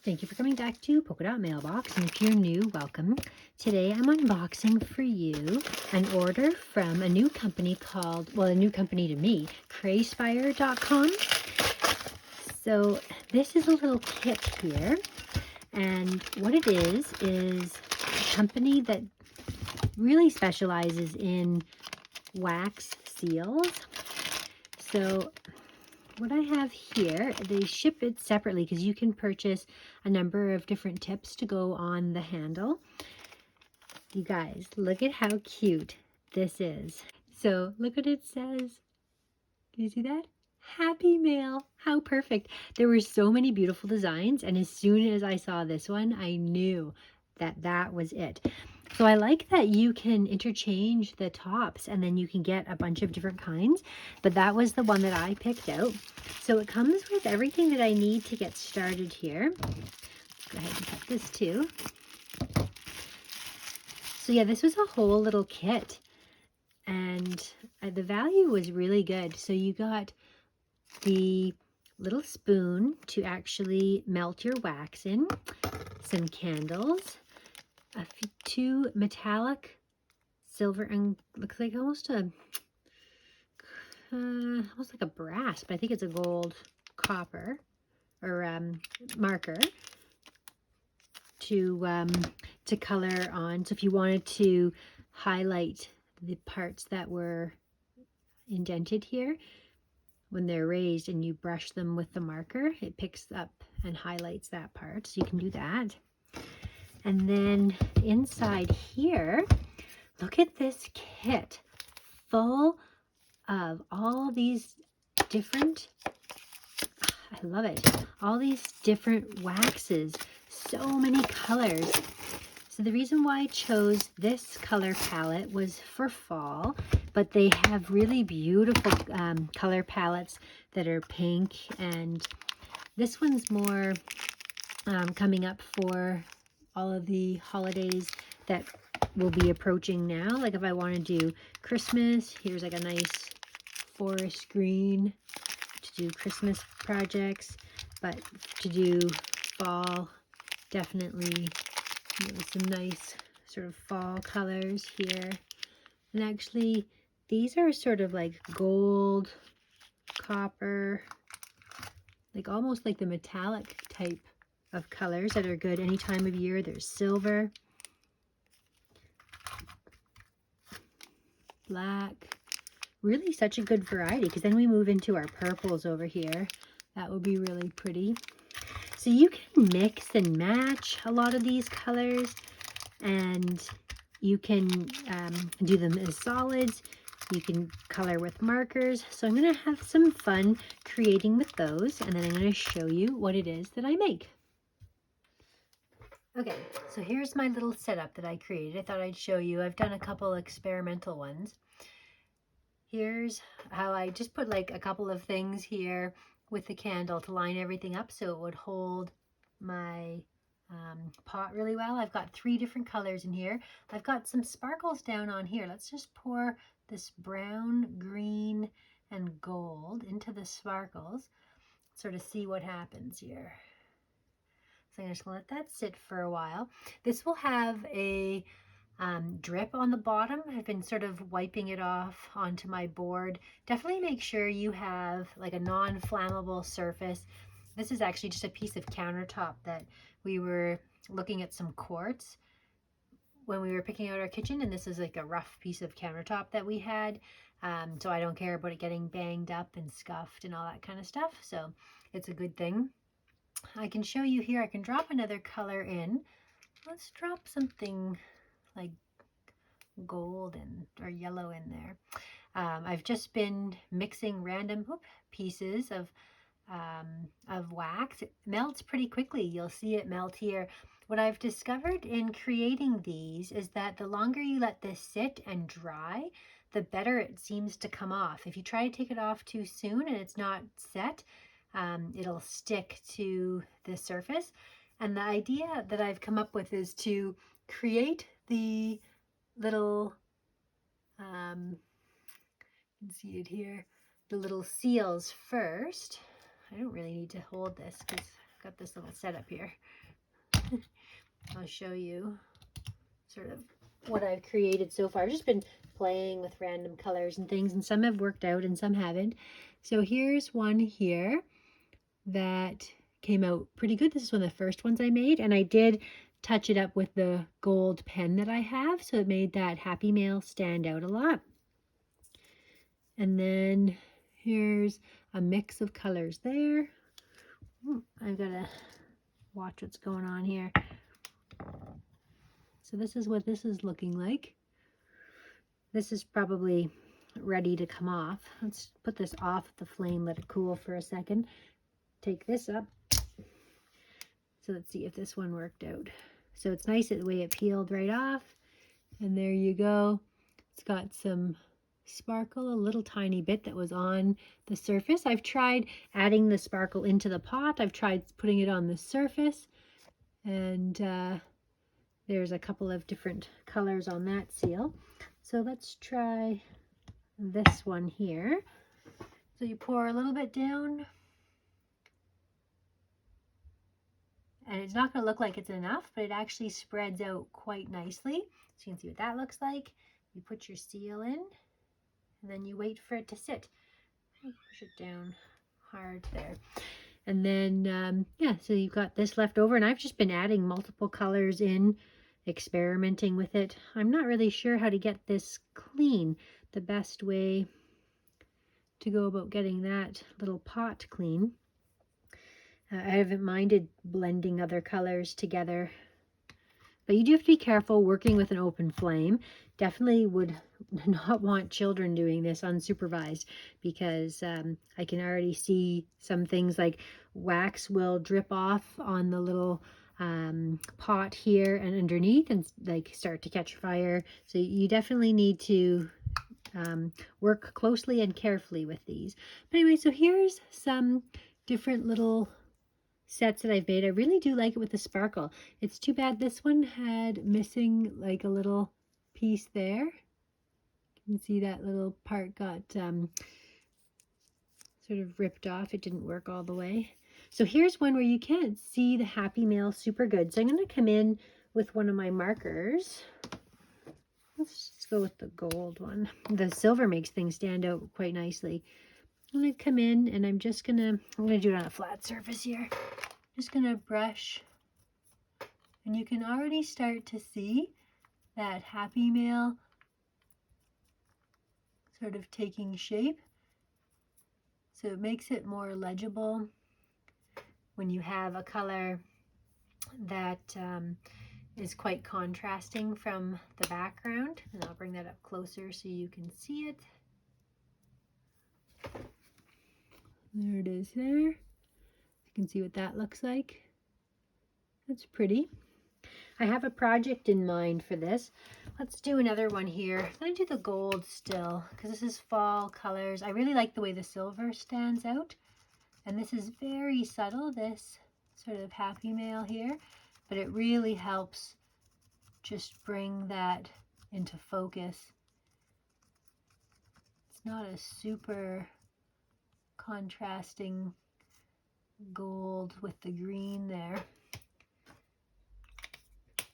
Thank you for coming back to Polka Dot Mailbox, and if you're new, welcome. Today I'm unboxing for you an order from a new company called, well, a new company to me, Craspire.com. So this is a little kit here, and what it is a company that really specializes in wax seals. So what I have here, they ship it separately because you can purchase a number of different tips to go on the handle. You guys, look at how cute this is. So look what it says. Can you see that? Happy Mail. How perfect. There were so many beautiful designs, and as soon as I saw this one, I knew that that was it. So I like that you can interchange the tops and then you can get a bunch of different kinds, but that was the one that I picked out. So it comes with everything that I need to get started here. Let's go ahead and cut this too. So yeah, this was a whole little kit, and the value was really good. So you got the little spoon to actually melt your wax in, some candles, two metallic silver, and looks like almost like a brass, but I think it's a gold copper or marker to color on. So if you wanted to highlight the parts that were indented here, when they're raised and you brush them with the marker, it picks up and highlights that part, so you can do that. And then inside here, look at this kit full of all these different, I love it, all these different waxes, so many colors. So the reason why I chose this color palette was for fall, but they have really beautiful color palettes that are pink, and this one's more coming up for all of the holidays that will be approaching now. Like if I want to do Christmas, here's like a nice forest green to do Christmas projects, but to do fall, definitely some nice sort of fall colors here. And actually these are sort of like gold, copper, like almost like the metallic type of colors that are good any time of year. There's silver, black, really such a good variety, because then we move into our purples over here. That will be really pretty. So you can mix and match a lot of these colors, and you can do them as solids. You can color with markers. So I'm going to have some fun creating with those, and then I'm going to show you what it is that I make. Okay, so here's my little setup that I created. I thought I'd show you. I've done a couple experimental ones. Here's how I just put like a couple of things here with the candle to line everything up so it would hold my pot really well. I've got 3 different colors in here. I've got some sparkles down on here. Let's just pour this brown, green, and gold into the sparkles, sort of see what happens here. So I'm just going to let that sit for a while. This will have a drip on the bottom. I've been sort of wiping it off onto my board. Definitely make sure you have like a non-flammable surface. This is actually just a piece of countertop that we were looking at some quartz when we were picking out our kitchen, and this is like a rough piece of countertop that we had. So I don't care about it getting banged up and scuffed and all that kind of stuff. So it's a good thing. I can show you here, I can drop another color in. Let's drop something like gold or yellow in there. I've just been mixing random pieces of wax. It melts pretty quickly. You'll see it melt here. What I've discovered in creating these is that the longer you let this sit and dry, the better it seems to come off. If you try to take it off too soon and it's not set, it'll stick to the surface. And the idea that I've come up with is to create the little, you can see it here, the little seals first. I don't really need to hold this because got this little setup here. I'll show you sort of what I've created so far. I've just been playing with random colors and things, and some have worked out and some haven't. So here's one here that came out pretty good. This is one of the first ones I made, and I did touch it up with the gold pen that I have, so it made that Happy Mail stand out a lot. And then here's a mix of colors there. I gotta watch what's going on here. So this is what this is looking like. This is probably ready to come off. Let's put this off the flame, let it cool for a second. Take this up. So let's see if this one worked out. So it's nice the way it peeled right off. And there you go. It's got some sparkle, a little tiny bit that was on the surface. I've tried adding the sparkle into the pot. I've tried putting it on the surface. And there's a couple of different colors on that seal. So let's try this one here. So you pour a little bit down. And it's not going to look like it's enough, but it actually spreads out quite nicely. So you can see what that looks like. You put your seal in, and then you wait for it to sit. Push it down hard there. And then, yeah, so you've got this left over, and I've just been adding multiple colors in, experimenting with it. I'm not really sure how to get this clean. The best way to go about getting that little pot clean. I haven't minded blending other colors together, but you do have to be careful working with an open flame. Definitely would not want children doing this unsupervised, because I can already see some things like wax will drip off on the little pot here and underneath and like start to catch fire. So you definitely need to work closely and carefully with these. But anyway, so here's some different little sets that I've made. I really do like it with the sparkle. It's too bad this one had missing like a little piece there. You can see that little part got sort of ripped off. It didn't work all the way. So here's one where you can't see the Happy Mail super good. So I'm going to come in with one of my markers. Let's just go with the gold one. The silver makes things stand out quite nicely. I'm going to come in and I'm going to do it on a flat surface here. Just going to brush, and you can already start to see that Happy Mail sort of taking shape. So it makes it more legible when you have a color that is quite contrasting from the background. And I'll bring that up closer so you can see it. There it is there. You can see what that looks like. That's pretty. I have a project in mind for this. Let's do another one here. I'm going to do the gold still because this is fall colors. I really like the way the silver stands out. And this is very subtle, this sort of Happy Mail here. But it really helps just bring that into focus. It's not a super contrasting gold with the green there,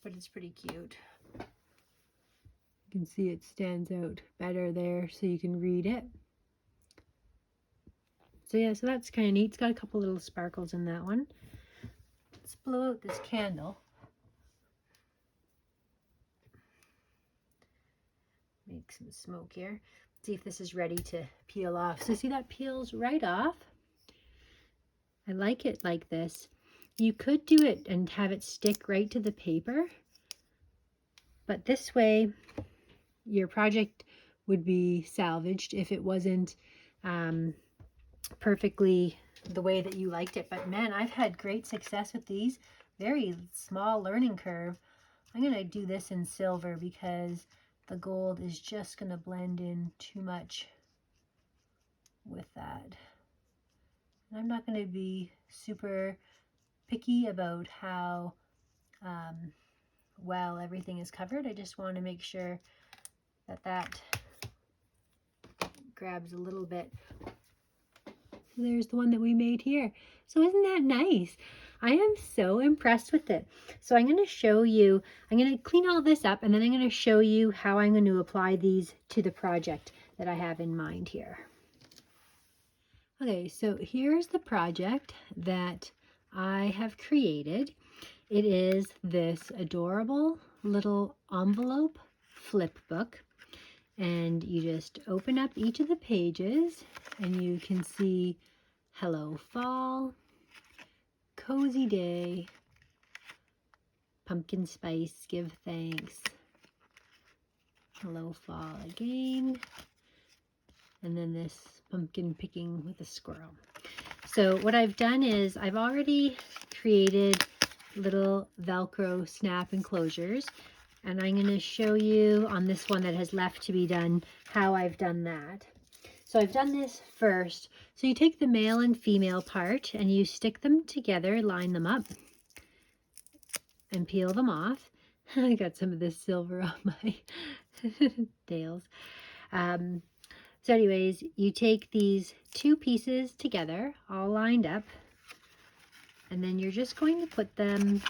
but it's pretty cute. You can see it stands out better there so you can read it. So yeah, so that's kind of neat. It's got a couple little sparkles in that one. Let's blow out this candle. Make some smoke here. See if this is ready to peel off. So see, that peels right off. I like it like this. You could do it and have it stick right to the paper, but this way your project would be salvaged if it wasn't perfectly the way that you liked it. But man, I've had great success with these. Very small learning curve. I'm going to do this in silver because the gold is just going to blend in too much with that. And I'm not going to be super picky about how well everything is covered. I just want to make sure that that grabs a little bit. So there's the one that we made here. So isn't that nice? I am so impressed with it. So I'm going to show you, I'm going to clean all this up, and then I'm going to show you how I'm going to apply these to the project that I have in mind here. Okay, so here's the project that I have created. It is this adorable little envelope flip book, and you just open up each of the pages and you can see Hello Fall, Cozy Day, Pumpkin Spice, Give Thanks, Hello Fall again, and then this pumpkin picking with a squirrel. So what I've done is I've already created little Velcro snap enclosures, and I'm going to show you on this one that has left to be done how I've done that. So I've done this first. So you take the male and female part and you stick them together, line them up, and peel them off. I got some of this silver on my nails. So anyways, you take these two pieces together, all lined up, and then you're just going to put them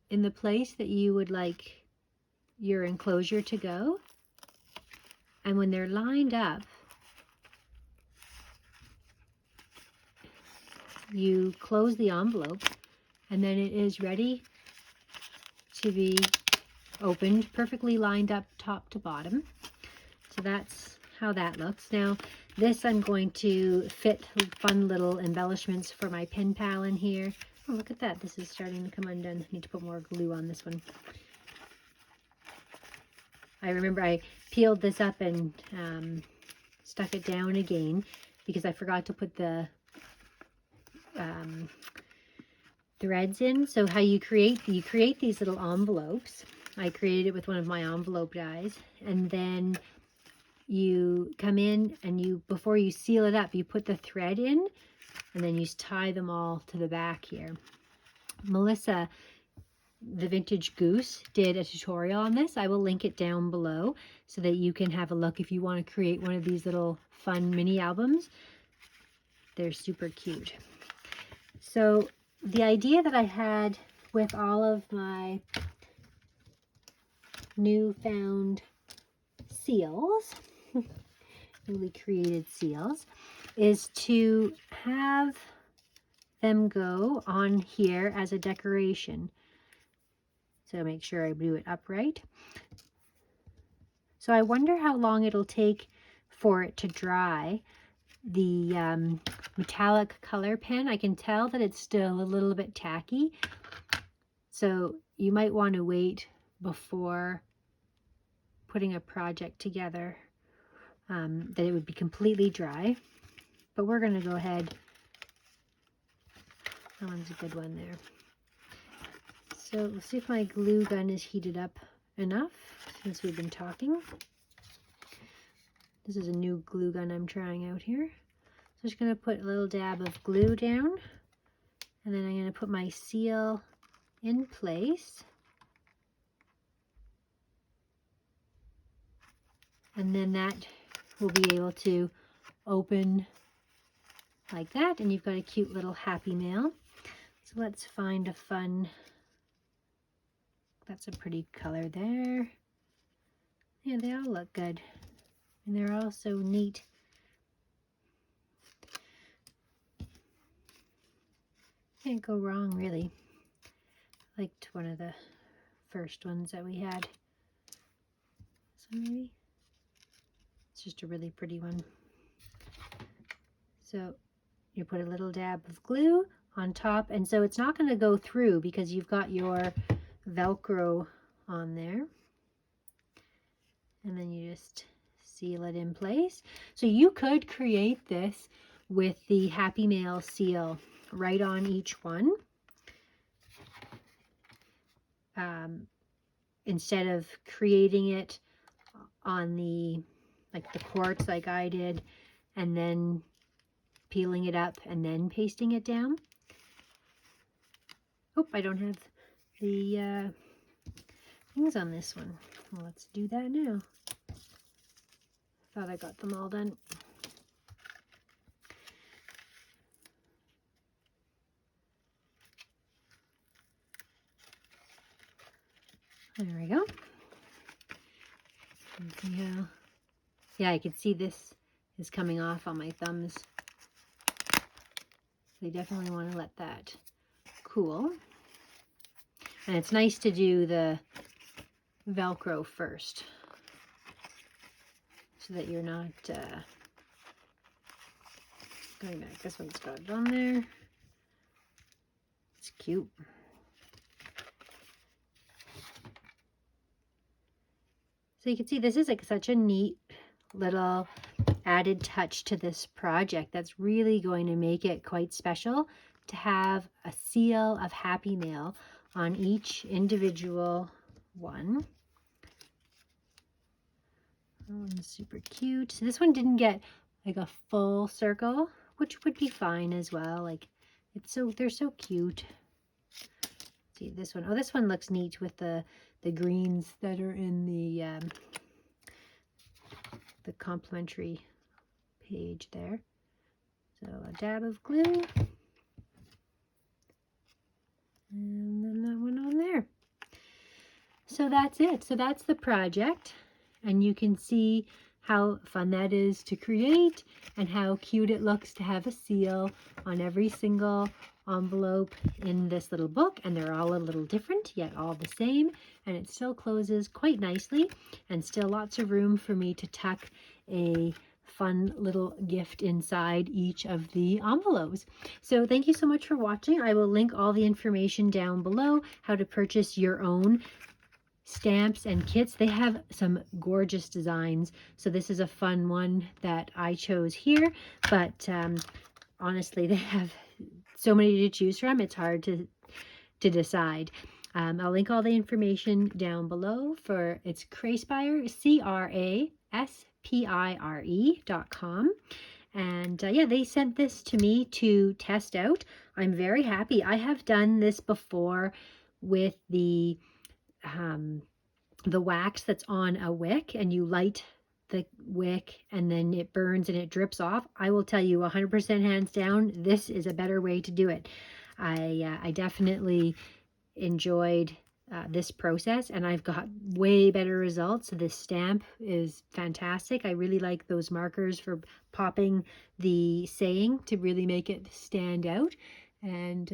in the place that you would like your enclosure to go. And when they're lined up, you close the envelope, and then it is ready to be opened, perfectly lined up top to bottom. So that's how that looks. Now this, I'm going to fit fun little embellishments for my pen pal in here. Oh, look at that. This is starting to come undone. I need to put more glue on this one. I remember I peeled this up and stuck it down again because I forgot to put the threads in. So how you create these little envelopes. I created it with one of my envelope dies, and then you come in and you, before you seal it up, you put the thread in, and then you tie them all to the back here. Melissa, the Vintage Goose, did a tutorial on this. I will link it down below so that you can have a look if you want to create one of these little fun mini albums. They're super cute. So the idea that I had with all of my newfound seals, newly created seals, is to have them go on here as a decoration. So make sure I do it upright. So I wonder how long it'll take for it to dry. The metallic color pen, I can tell that it's still a little bit tacky. So you might want to wait before putting a project together, that it would be completely dry. But we're going to go ahead. That one's a good one there. So we'll see if my glue gun is heated up enough since we've been talking. This is a new glue gun I'm trying out here. So I'm just going to put a little dab of glue down, and then I'm going to put my seal in place. And then that will be able to open like that, and you've got a cute little happy mail. So let's find a fun, that's a pretty color there. Yeah, they all look good. And they're all so neat. Can't go wrong, really. I liked one of the first ones that we had. So maybe it's just a really pretty one. So you put a little dab of glue on top, and so it's not going to go through because you've got your Velcro on there. And then you just seal it in place. So you could create this with the Happy Mail seal right on each one. Instead of creating it on the, like the quartz like I did, and then peeling it up and then pasting it down. Oh, I don't have the things on this one. Well, let's do that now. Thought I got them all done. There we go. See how, yeah, I can see this is coming off on my thumbs. So you definitely want to let that cool. And it's nice to do the Velcro first so that you're not going back. This one's got it on there. It's cute. So you can see this is like such a neat little added touch to this project that's really going to make it quite special to have a seal of Happy Mail on each individual one. That one's super cute. So this one didn't get like a full circle, which would be fine as well. Like they're so cute. See this one. Oh, this one looks neat with the greens that are in the complimentary page there. So a dab of glue, and then that one on there. So that's it. So that's the project, and you can see how fun that is to create and how cute it looks to have a seal on every single envelope in this little book, and they're all a little different yet all the same, and it still closes quite nicely and still lots of room for me to tuck a fun little gift inside each of the envelopes. So thank you so much for watching. I will link all the information down below, how to purchase your own stamps and kits. They have some gorgeous designs, so this is a fun one that I chose here, but honestly they have so many to choose from, it's hard to decide. I'll link all the information down below for it's Craspire, CRASPIRE.com. And yeah, they sent this to me to test out. I'm very happy. I have done this before with the wax that's on a wick, and you light the wick and then it burns and it drips off. I will tell you 100% hands down, this is a better way to do it. I definitely enjoyed this process, and I've got way better results. This stamp is fantastic. I really like those markers for popping the saying to really make it stand out. And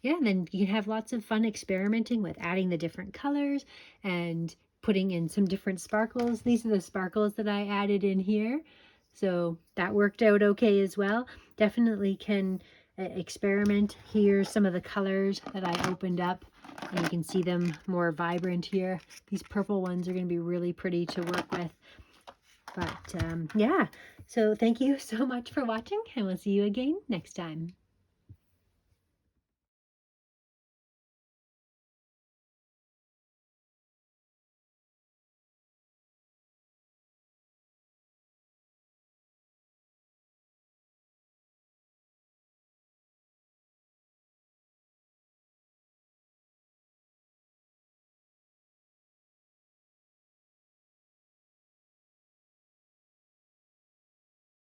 yeah, and then you can have lots of fun experimenting with adding the different colors and putting in some different sparkles. These are the sparkles that I added in here, so that worked out okay as well. Definitely can experiment. Here's some of the colors that I opened up, and you can see them more vibrant here. These purple ones are going to be really pretty to work with. But yeah, so thank you so much for watching, and we'll see you again next time.